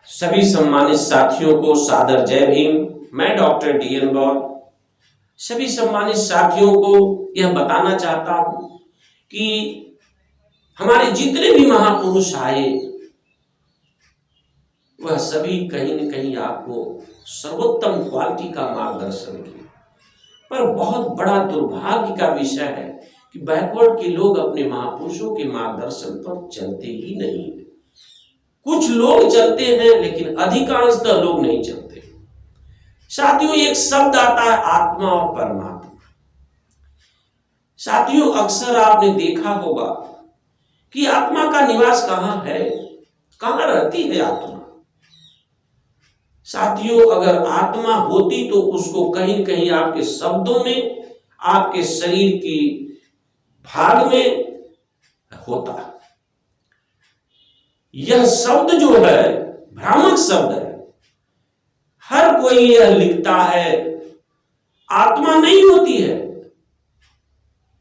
सभी सम्मानित साथियों को सादर जय भीम। मैं डॉक्टर डी.एन. बॉल सभी सम्मानित साथियों को यह बताना चाहता हूं कि हमारे जितने भी महापुरुष आए वह सभी कहीं न कहीं आपको सर्वोत्तम क्वालिटी का मार्गदर्शन किए, पर बहुत बड़ा दुर्भाग्य का विषय है कि बैकवर्ड के लोग अपने महापुरुषों के मार्गदर्शन पर चलते ही नहीं। कुछ लोग चलते हैं लेकिन अधिकांशतः लोग नहीं चलते। साथियों, एक शब्द आता है आत्मा और परमात्मा। साथियों, अक्सर आपने देखा होगा कि आत्मा का निवास कहां है, कहां रहती है आत्मा। साथियों, अगर आत्मा होती तो उसको कहीं न कहीं आपके शब्दों में, आपके शरीर की भाग में होता। यह शब्द जो है भ्रामक शब्द है। हर कोई यह लिखता है आत्मा नहीं होती है,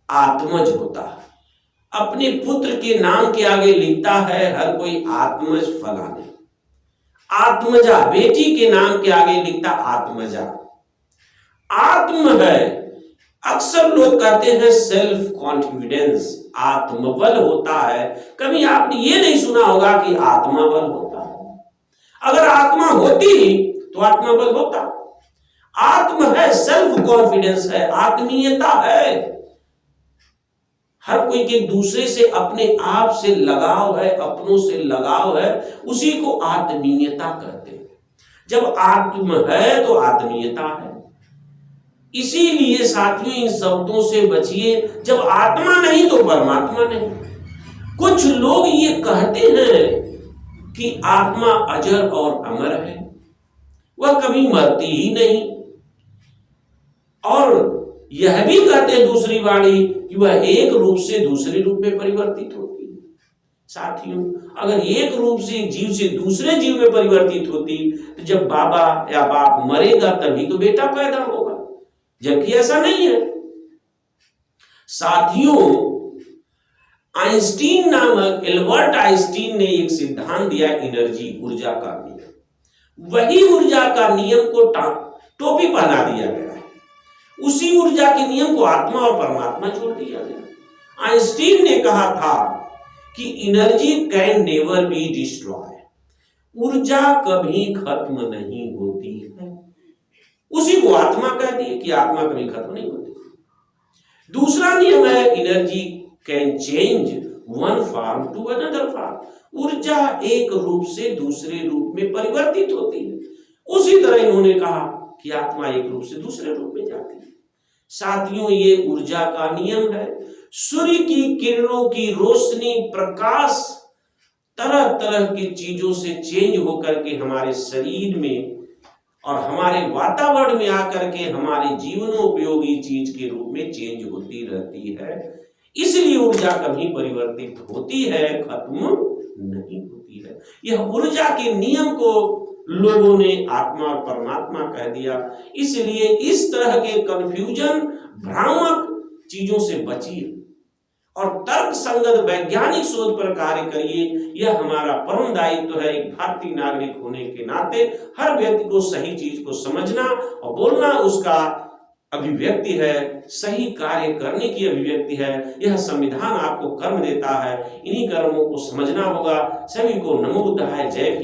आत्मज होता है। अपने पुत्र के नाम के आगे लिखता है हर कोई आत्मज फलाने। आत्मजा, बेटी के नाम के आगे लिखता आत्मजा। आत्म है, अक्सर लोग कहते हैं सेल्फ कॉन्फिडेंस, आत्मबल होता है। कभी आपने ये नहीं सुना होगा कि आत्मबल होता है। अगर आत्मा होती तो आत्मबल होता। आत्म है, सेल्फ कॉन्फिडेंस है, आत्मीयता है। हर कोई के दूसरे से, अपने आप से लगाव है, अपनों से लगाव है, उसी को आत्मीयता कहते हैं। जब आत्म है तो आत्मीयता है। इसीलिए साथियों, इन शब्दों से बचिए। जब आत्मा नहीं तो परमात्मा नहीं। कुछ लोग ये कहते हैं कि आत्मा अजर और अमर है, वह कभी मरती ही नहीं, और यह भी कहते हैं दूसरी वाणी कि वह एक रूप से दूसरे रूप में परिवर्तित होती है। साथियों, अगर एक रूप से एक जीव से दूसरे जीव में परिवर्तित होती तो जब बाबा या बाप मरेगा तभी तो बेटा पैदा होगा, जबकि ऐसा नहीं है। साथियों, आइंस्टीन नामक, एल्बर्ट आइंस्टीन ने एक सिद्धांत दिया, एनर्जी, ऊर्जा का नियम। वही ऊर्जा का नियम को टोपी पहना दिया गया। उसी ऊर्जा के नियम को आत्मा और परमात्मा जोड़ दिया गया। आइंस्टीन ने कहा था कि energy can never be destroy, ऊर्जा कभी खत्म नहीं होती है। उसी को आत्मा कह दिए कि आत्मा कभी खत्म नहीं होती। दूसरा नियम है energy can change one form to another form, ऊर्जा एक रूप से दूसरे रूप में परिवर्तित होती है। उसी तरह इन्होंने कहा कि आत्मा एक रूप से दूसरे रूप में जाती है। साथियों, ये ऊर्जा का नियम है। सूर्य की किरणों की रोशनी, प्रकाश तरह तरह की चीजों से चेंज होकर के हमारे शरीर में और हमारे वातावरण में आकर के हमारे जीवनोपयोगी चीज के रूप में चेंज होती रहती है। इसलिए ऊर्जा कभी परिवर्तित होती है, खत्म नहीं होती है। यह ऊर्जा के नियम को लोगों ने आत्मा और परमात्मा कह दिया। इसलिए इस तरह के कंफ्यूजन, भ्रामक चीजों से बचिए और तर्क संगत वैज्ञानिक शोध पर कार्य करिए। यह हमारा परम दायित्व है। एक भारतीय नागरिक होने के नाते हर व्यक्ति को सही चीज को समझना और बोलना उसका अभिव्यक्ति है, सही कार्य करने की अभिव्यक्ति है। यह संविधान आपको कर्म देता है, इन्हीं कर्मों को समझना होगा। सभी को नमो बुद्धाय, जय भीम।